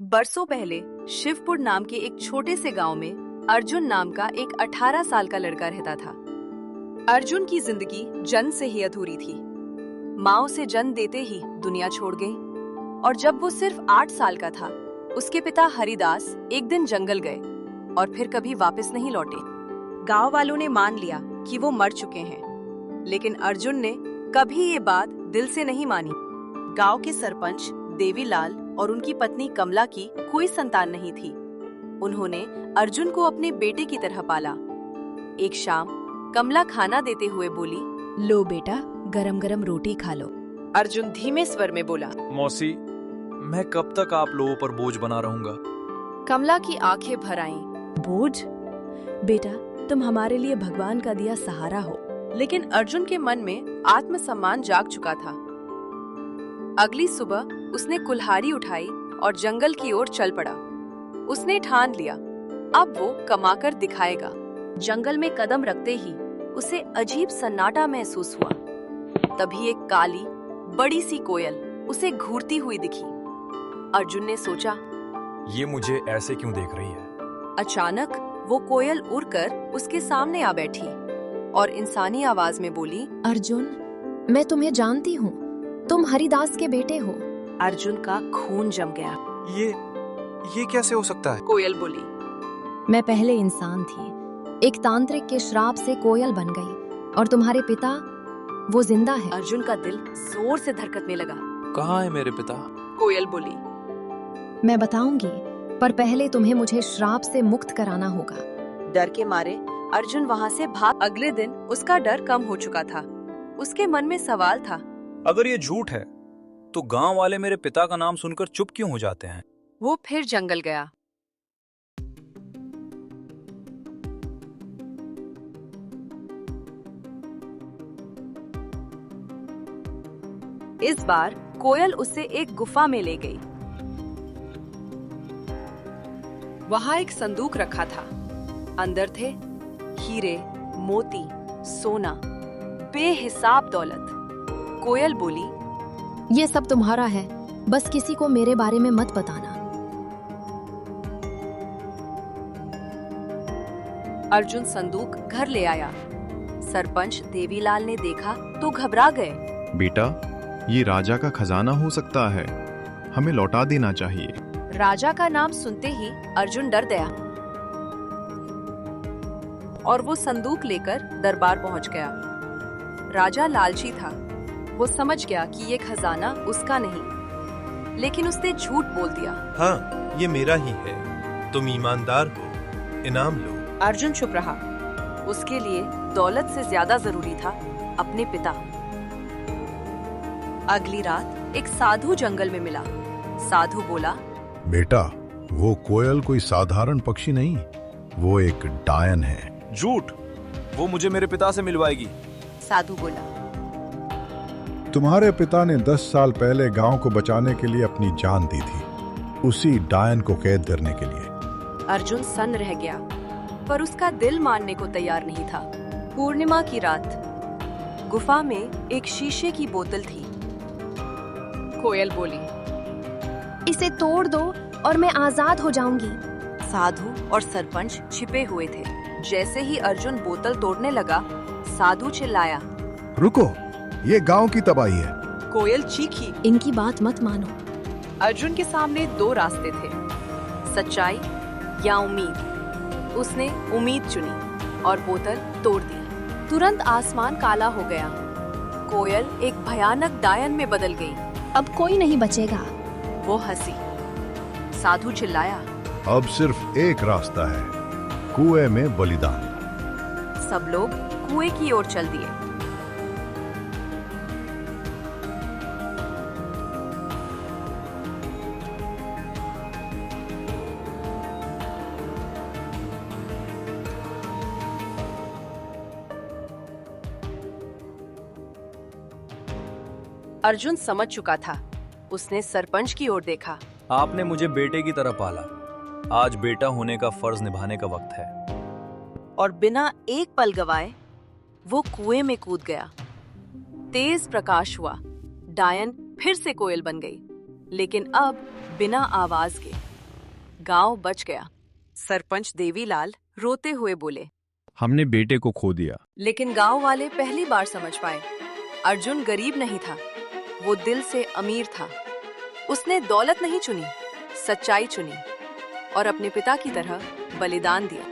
बरसों पहले शिवपुर नाम के एक छोटे से गांव में अर्जुन नाम का एक 18 साल का लड़का रहता था। अर्जुन की जिंदगी जन्म से ही अधूरी थी। माँ उसे जन्म देते ही दुनिया छोड़ गई और जब वो सिर्फ 8 साल का था, उसके पिता हरिदास एक दिन जंगल गए और फिर कभी वापस नहीं लौटे। गांव वालों ने मान लिया कि वो मर चुके हैं, लेकिन अर्जुन ने कभी ये बात दिल से नहीं मानी। गांव के सरपंच देवीलाल और उनकी पत्नी कमला की कोई संतान नहीं थी। उन्होंने अर्जुन को अपने बेटे की तरह पाला। एक शाम कमला खाना देते हुए बोली, लो बेटा, गरम गरम रोटी खा लो। अर्जुन धीमे स्वर में बोला, मौसी, मैं कब तक आप लोगों पर बोझ बना रहूंगा? कमला की आंखें भर आईं। बोझ? बेटा, तुम हमारे लिए भगवान का दिया सहारा हो। लेकिन अर्जुन के मन में आत्मसम्मान जाग चुका था। अगली सुबह उसने कुल्हाड़ी उठाई और जंगल की ओर चल पड़ा। उसने ठान लिया, अब वो कमाकर दिखाएगा। जंगल में कदम रखते ही उसे अजीब सन्नाटा महसूस हुआ। तभी एक काली बड़ी सी कोयल उसे घूरती हुई दिखी। अर्जुन ने सोचा, ये मुझे ऐसे क्यों देख रही है? अचानक वो कोयल उड़कर उसके सामने आ बैठी और इंसानी आवाज में बोली, अर्जुन, मैं तुम्हें जानती हूँ, तुम हरिदास के बेटे हो। अर्जुन का खून जम गया। ये कैसे हो सकता है? कोयल बोली, मैं पहले इंसान थी, एक तांत्रिक के श्राप से कोयल बन गई और तुम्हारे पिता वो जिंदा है। अर्जुन का दिल जोर से धड़कने लगा। कहाँ है मेरे पिता? कोयल बोली, मैं बताऊंगी, पर पहले तुम्हें मुझे श्राप से मुक्त कराना होगा। डर के मारे अर्जुन वहाँ से भाग। अगले दिन उसका डर कम हो चुका था। उसके मन में सवाल था, अगर ये झूठ है तो गांव वाले मेरे पिता का नाम सुनकर चुप क्यों हो जाते हैं? वो फिर जंगल गया। इस बार कोयल उसे एक गुफा में ले गई। वहां एक संदूक रखा था। अंदर थे हीरे, मोती, सोना, बेहिसाब दौलत। कोयल बोली, ये सब तुम्हारा है, बस किसी को मेरे बारे में मत बताना। अर्जुन संदूक घर ले आया। सरपंच देवीलाल ने देखा तो घबरा गए। बेटा, ये राजा का खजाना हो सकता है, हमें लौटा देना चाहिए। राजा का नाम सुनते ही अर्जुन डर गया और वो संदूक लेकर दरबार पहुंच गया। राजा लालची था। वो समझ गया कि ये खजाना उसका नहीं, लेकिन उसने झूठ बोल दिया। हाँ, ये मेरा ही है, तुम ईमानदार हो, इनाम लो। अर्जुन चुप रहा। उसके लिए दौलत से ज्यादा जरूरी था अपने पिता। अगली रात एक साधु जंगल में मिला। साधु बोला, बेटा, वो कोयल कोई साधारण पक्षी नहीं, वो एक डायन है। झूठ! वो मुझे मेरे पिता से मिलवाएगी। साधु बोला, तुम्हारे पिता ने 10 साल पहले गांव को बचाने के लिए अपनी जान दी थी, उसी डायन को कैद करने के लिए। अर्जुन सन्न रह गया, पर उसका दिल मानने को तैयार नहीं था। पूर्णिमा की रात गुफा में एक शीशे की बोतल थी। कोयल बोली, इसे तोड़ दो और मैं आजाद हो जाऊंगी। साधु और सरपंच छिपे हुए थे। जैसे ही अर्जुन बोतल तोड़ने लगा, साधु चिल्लाया, रुको, ये गांव की तबाही है। कोयल चीखी, इनकी बात मत मानो। अर्जुन के सामने 2 रास्ते थे, सच्चाई या उम्मीद। उसने उम्मीद चुनी और बोतल तोड़ दी। तुरंत आसमान काला हो गया। कोयल एक भयानक डायन में बदल गई। अब कोई नहीं बचेगा। वो हंसी। साधु चिल्लाया, अब सिर्फ एक रास्ता है, कुएं में बलिदान। सब लोग कुएं की ओर चल दिए। अर्जुन समझ चुका था। उसने सरपंच की ओर देखा। आपने मुझे बेटे की तरह पाला, आज बेटा होने का फर्ज निभाने का वक्त है। और बिना एक पल गवाए वो कुएं में कूद गया। तेज प्रकाश हुआ। डायन फिर से कोयल बन गई, लेकिन अब बिना आवाज के। गांव बच गया। सरपंच देवीलाल रोते हुए बोले, हमने बेटे को खो दिया। लेकिन गांव वाले पहली बार समझ पाए, अर्जुन गरीब नहीं था, वो दिल से अमीर था। उसने दौलत नहीं चुनी, सच्चाई चुनी और अपने पिता की तरह बलिदान दिया।